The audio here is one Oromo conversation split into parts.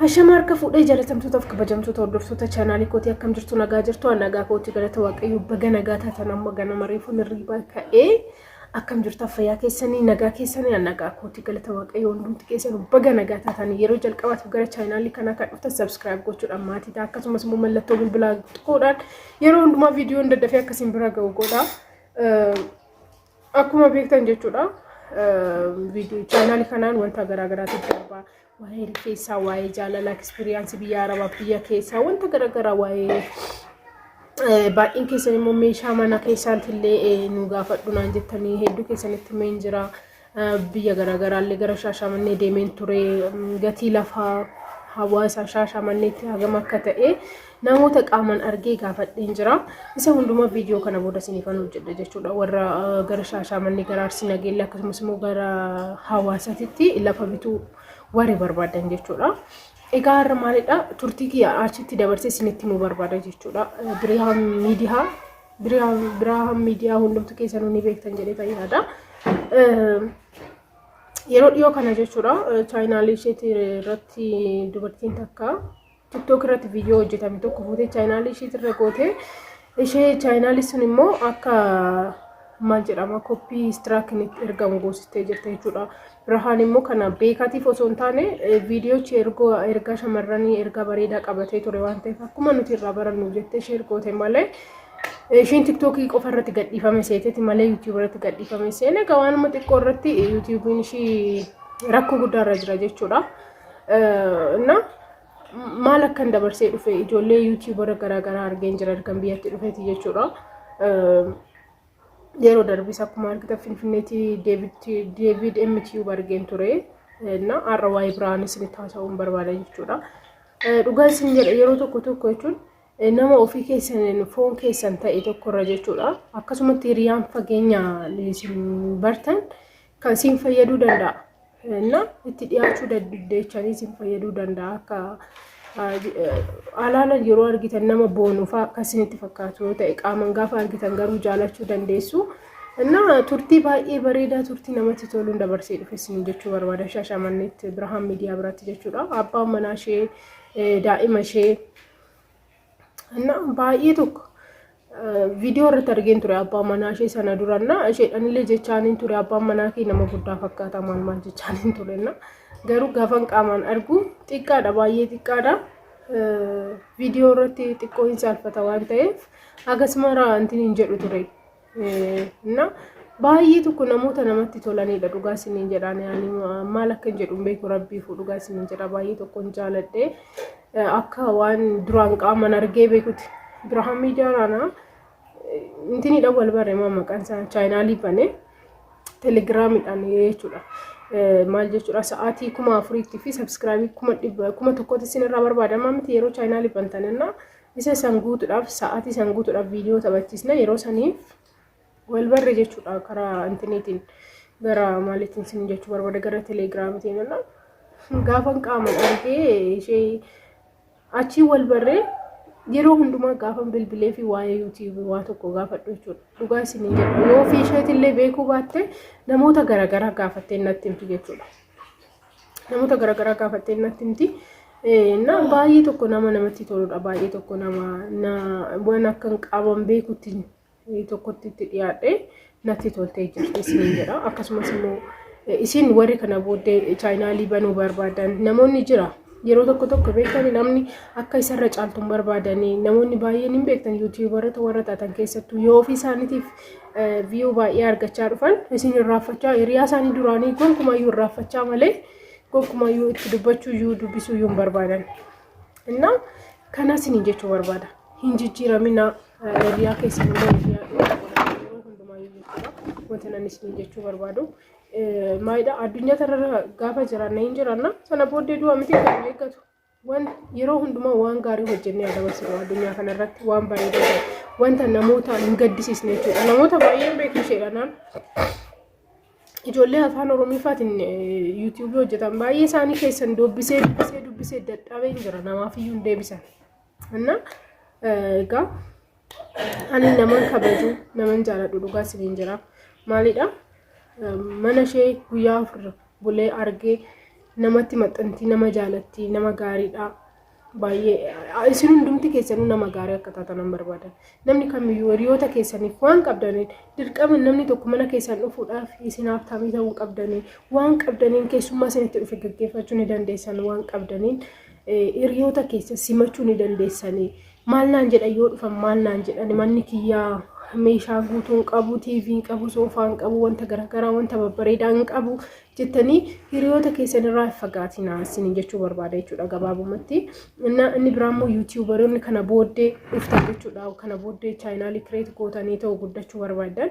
Hashamarka fuudhee jaalatamtootaaf kabajamtoota hordoftoota chaanaalii kootii akkam jirtu nagaa jirtu nagaa kootii galata waaqayyoo baga nagaa taatan amma ganama reefuun hirriibaa ka'ee akkam jirtu fayyaa keessanii nagaa keessanii nagaa kootii galata waaqayyoo hundumti keessan baga nagaa taatan yeroo jalqabaatiif gara chaanaalii kanaa kan dhuftan subscribe gochuudhaan maatii ta'a akkasumas immoo mallattoo bilbilaa qoodaan yeroo hundumaa viidiyoon daddafee akkasiin bira ga'u godha akkuma beektan jechuudha viidiyoo chaanaalii kanaan wanta garaagaraatu darbaa waa'ee rifeensaa waa'ee jaalala eksperiyansii biyya arabaa biyya keessaa wanta garaagaraa waa'ee baay'een keessan immoo meeshaa mana keessaatti illee nu gaafadhu naan jettanii hedduu keessanitti meen jira biyya garaagaraa illee gara Shaashamannee deemeen ture gatii lafaa hawaasa Shaashamanneetti hagam akka ta'e namoota qaaman argee gaafadheen jira isa hundumaa viidiyoo kana booda isiniifan hojjedha jechuudha warra gara Shaashamannee gara Arsii Nageellee akkasumas immoo gara hawaasaatti lafa bituu warri barbaadan jechuudha. Egaa har'a maalidha turtii kiyya achitti dabarsee isinitti himuu barbaada jechuudha. Biraaham miidiyaa hundumtu keessanuu ni beektan jedhee fayyada. Yeroo dhiyoo kana jechuudha chaanaalii isheetii irratti dubartiin takka TikTok irratti viidiyoo hojjetame tokko fuutee chaanaalii isheetii irra gootee ishee chaanaalii sun immoo akka maal jedhama koppii istiraakinitti ergamu goosistee jirte jechuudha. Birahaan immoo kana beekatiif osoo hin taane viidiyoochi ergaa shamarranii ergaa bareedaa qabatee ture waan ta'eef akkuma nuti irraa barannu jettee ishee ergoote malee ishiin TikTokii qofa irratti gadhiifame seeteeti malee YouTube irratti gadhiifame seene egaa waanuma xiqqoo irratti YouTube'n ishii rakkoo guddaa irra jira jechuudha. Na maal akkan dabarsee dhufe ijoollee YouTuber garaagaraa argeen jira kan biyyatti dhufeeti jechuudha. Yeroo darbis akkuma argitan Finfinneetti David MTube argeen ture na har'a waa'ee biraanis ni taasisuun barbaada jechuudha. Dhugaa isin jedha yeroo tokko jechuun nama ofii keessan foon keessan ta'e tokkorra jechuudha. Akkasumatti hiriyaan fageenya isin bartan kan isin fayyaduu danda'a. Na itti dhiyaachuu dandeechanii isin fayyaduu danda'a akka alaala yeroo argitan nama boonuufaa akkasinitti fakkaatu yoo ta'e qaaman gaafa argitan garuu jaalachuu dandeessu. Na turtii baay'ee bareedaa turtii namatti toluun dabarsee dhufe isin jechuu barbaada Shaashamanneetti Birahaan miidiyaa biratti jechuudha. Abbaan manaa ishee daa'ima ishee na baay'ee tokko viidiyoo irratti argeen ture abbaan manaa ishee sana duranna isheedhanillee jechaaniin ture abbaan manaa kee nama guddaa fakkaata maal jechaaniin ture na garuu gaafan qaamaan argu xiqqaadha baay'ee xiqqaadha viidiyoo irratti xiqqoo hin saalfata waan ta'eef akkasumara antiin hin jedhu ture na baay'ee tokko namoota namatti tolanidha dhugaa isiniin jedhaan yaani maal akka hin jedhu beeku rabbiif dhugaa isiniin jedha baay'ee tokko hin jaaladhe akka waan duraan qaaman argee beekuti Birahaan miidiyaadhaan intinidha wal barreema maqaan isaa chaanaalii bane telegiraamidhaan jechuudha. Maal jechuudha sa'aatii 4,000 fi subscribe 1,000 isin irraa barbaadama miti yeroo chaanaalii bantanna isa san guutuudhaaf sa'aatii san guutuudhaaf viidiyoo taphachiisna yeroo saniif wal barre jechuudha karaa intiniitiin gara maaliitiin isin jechuu barbaada gara telegiraamitiin gaafan qaaman argee ishee achi wal barre yeroo hundumaa gaafan bilbilee fi waa'ee YouTube waa tokko gaafadhu jechuudha. Dhugaa isiniin jedhu yoo fi isheetillee beekuu baatte namoota garaagaraa gaafattee natti himti jechuudha. Namoota garaagaraa gaafattee natti himti. Na baay'ee tokko namatti toludha baay'ee tokko waan akka qaban beekutti tokkotti itti dhiyaadhe natti toltee jirti isiniin jedha. Akkasumas immoo isin warri kana booddee chaanaalii banuu barbaadan namoonni jira. Yeroo tokko beektan namni akka isarra caaltuun barbaadanii namoonni baay'een hin beektan YouTuberota warra taatan keessattuu yoo ofii isaaniitiif view baay'ee argachaa dhufan isin irraafachaa hiriyaa isaanii duraanii gonkumayyuu irraafachaa malee gonkumayyuu itti dubbachuu iyyuu dubbisuu iyyuu hin barbaadan. Innaa kanas hin jechuu barbaada. Hin jijjiiramina hiriyaa keessan immoo hiriyaa hundumayyuu jechuudha. Wanta nan isin jechuu barbaadu. Maayida addunyaa tarra gaafa jiran hin jiranna sana booddee du'a miti kan eeggatu waan yeroo hundumaa waan gaarii hojjennee dabarsinu addunyaa kana irratti waan bareedaa wanta namoota hin gaddisiisne jechuudha namoota baay'een beeku isheedhaan ijoollee afaan oromiifaatiin YouTube hojjetan baay'ee isaanii keessan dubbisee dadhabee hin jira namaaf iyyuu hin deebisan anna egaa ani naman kabaju naman jaaladhu dhugaa isiniin jira maalidha mana ishee guyyaa bulee argee namatti maxxantii nama jaalatti nama gaariidha baay'ee isin hundumti keessanuu nama gaarii akka taatan barbaadan namni kamiyyuu hiriyoota keessaniif waan qabdaniin dirqama namni tokko mana keessan dhufuudhaaf isin haftamii ta'uu qabdaniin waan qabdaniin keessummaa isinitti dhufe gaggeeffachuu ni dandeessan waan qabdaniin hiriyoota keessa simachuu ni dandeessanii maal naan jedhan yoo dhufan maal naan jedhan manni kiyyaa meeshaa guutuun qabu TV qabu soofaan qabu wanta garagaraa wanta babbareedaan qabu jettanii hiriyoota keessanirraa fagaatinaa isin jechuu barbaada jechuudha gabaabumatti inni biraammoo YouTuberoonni kana booddee dhuftan jechuudha kana booddee chaanaalii create gootanii ta'u guddachuu barbaadan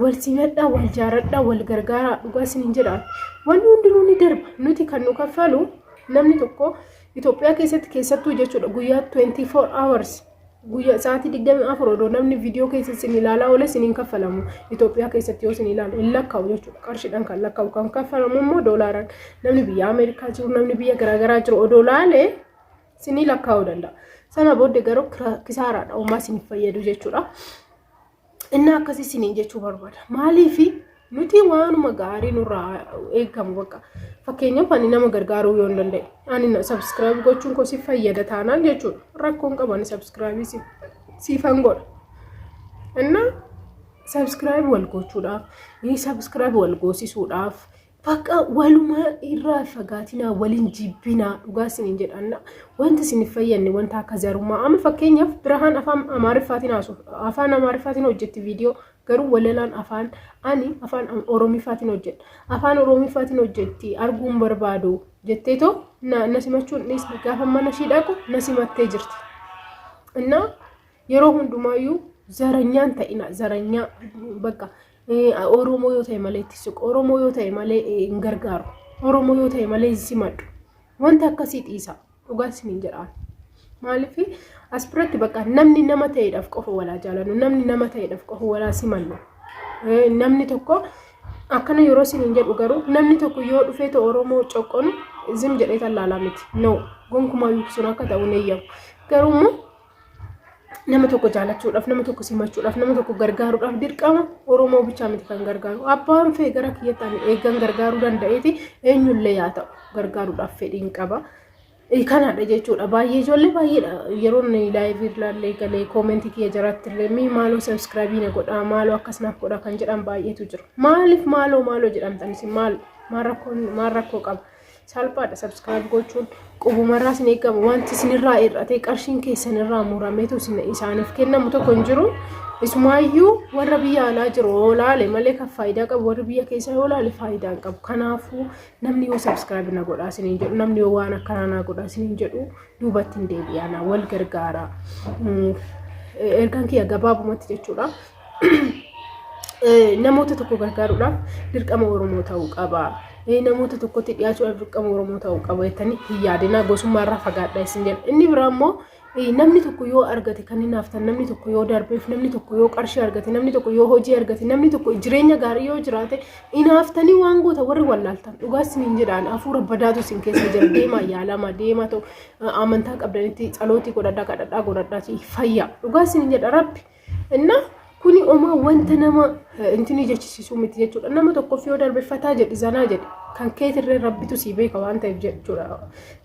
wal simadhaa wal jaaradhaa wal gargaaraa dhugaa isin jedhaan wanni hundinuu ni darba nuti kan nu kaffalu namni tokko Itoophiyaa keessattuu jechuudha guyyaa 24 hours guyyaa sa'aatii 24 odoo namni viidiyoo keessa isin ilaalaa oole isiniin kaffalamu Itoophiyaa keessatti yoo isin ilaalu hin lakkaa'u jechuudha qarshiidhaan kan lakkaa'u kan kaffalamu immoo doolaaraan namni biyya Ameerikaa jiru namni biyya garaagaraa jiru odoo laalee isinii lakkaa'uu danda'a sana booddee garuu kisaaraadha uumaa isiniif fayyadu jechuudha inni akkasii isiniin jechuu barbaada maaliif nuti waanuma gaarii nurraa eegamu bakka fakkeenyaaf ani nama gargaaruu yoo danda'e ani subscribe gochuun ko si fayyada taanaan jechuudha rakkoon qaban subscribe siifan godha inna subscribe wal gochuudhaaf ni subscribe wal goosisuudhaaf bakka waluma irraa fagaatina walin jibbina dhugaa isiniin jedhanna wanta isiniif fayyanne wanta akka zarummaa amma fakkeenyaaf Birhaan afaan Amaariffaatiin hojjetti viidiyoo garuu walalaan ani afaan Oromiifaatiin hojjedha afaan Oromiifaatiin hojjetti arguun barbaadu jetteetoo na simachuun gaafa mana ishii dhaqu na simattee jirti inna yeroo hundumaayyuu zaranyaan ta'ina zaranyaa bakka Oromoo yoo ta'e malee itti suq Oromoo yoo ta'e malee hin gargaaru Oromoo yoo ta'e malee simadhu wanta akkasii dhiisa dhugaa isiniin jedhaan maaliif asbiratti bakka namni nama ta'eedhaaf qofa walaa jaalannu namni nama ta'eedhaaf qofa walaa simannu namni tokko akkana yeroo isiniin jedhu garuu namni tokko yoo dhufee ta'e Oromoo coqqonu zim jedhee tallaalaa miti no gonkumaa yuusun akka ta'u ne eeyyamu garuu nama tokko jaalachuudhaaf nama tokko simachuudhaaf nama tokko gargaaruudhaaf dirqama Oromoo bichaa miti kan gargaaru abbaan fee gara kiyyattaan eegan gargaaruu danda'eeti eenyullee yaa ta'u gargaaruudhaaf fedhiin qaba kanadha jechuudha baay'ee ijoollee baay'eedha yeroo live ilaalle galee comment kiyya jiraatti illee mi maaloo subscribe na godha maaloo akkasnaaf godha kan jedhan baay'eetu jira maaliif maaloo jedhamtanis maal rakkoo qaba salphaadha subscribe gochuun qubumarraa isin eegamu wanti isinirraa irratee qarshiin keessanirraa murameetu isaaniif kennamu tokko hin jiru isumaayyuu warra biyya alaa jiru olaale malee kan faayidaa qabu warri biyya keessa olaale faayidaa qabu kanaafuu namni yoo subscribe na godha isiniin jedhu namni yoo waan akkanaa na godha isiniin jedhu duubatti hin deebi'ana wal gargaara ergaan kiyya gabaabumatti jechuudha namoota tokko gargaaruudhaaf dirqama Oromoo ta'uu qaba namoota tokkotti dhiyaachuudhaaf dirqama Oromoo ta'uu qaba jettanii hin yaadinaa gosummaarraa fagaadhaa isin jedha inni biraa immoo namni tokko yoo argate kan hin haftan namni tokko yoo darbeef namni tokko yoo qarshii argate namni tokko yoo hojii argate namni tokko jireenya gaarii yoo jiraate hin haftanii waan goota warri wallaaltan dhugaa isiniin jedhaan hafuura badaatu isin keessa jira deemaa yaalamaa deemaa ta'u amantaa qabdanitti calootii godhadhaa kadhadhaa godhadhaa fayyaa dhugaa isiniin jedha rabbi inna kuni oma wanta nama intini jechisiisuu miti jechuudha nama tokkoof yoo darbeeffataa jedhi zanaa jedhi kan keetirree rabbitu sii beeka waan ta'eef jechuudha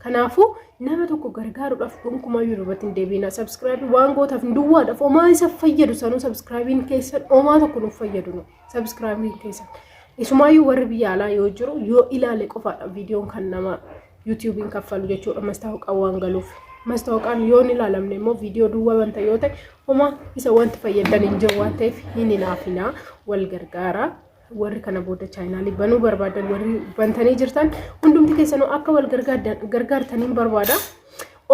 kanaafuu nama tokko gargaaruudhaaf gonkumayyuu duubatti hin deebiina subscribe waan gootaaf duwwaadhaaf omaa isa fayyadu sanuu subscribein keessan omaa tokko nuuf fayyadu nu subscribein keessan isumaayyuu warri biyya alaa yoo jiru yoo ilaale qofaadha viidiyoon kan nama YouTubein kaffalu jechuudha mastaawqaa waan galuuf mastaawqaan yoo ilaalamne immoo viidiyoo duwwaa wanta yoo ta'e omaa isa wanti fayyadan hin jiru waan ta'eef hin hinaafinaa wal gargaara warri kana booda chaanaalii banuu barbaadan warri bantanii jirtan hundumti keessanuu akka wal gargaartaniin barbaada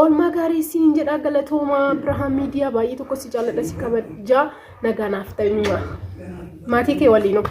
oolmaa gaarii isiniin jedhaa galatoomaa Birhaan miidiyaa baay'ee tokko si jaalladha si kabajaa nagaanaaf ta'immaa maatii kee waliinoo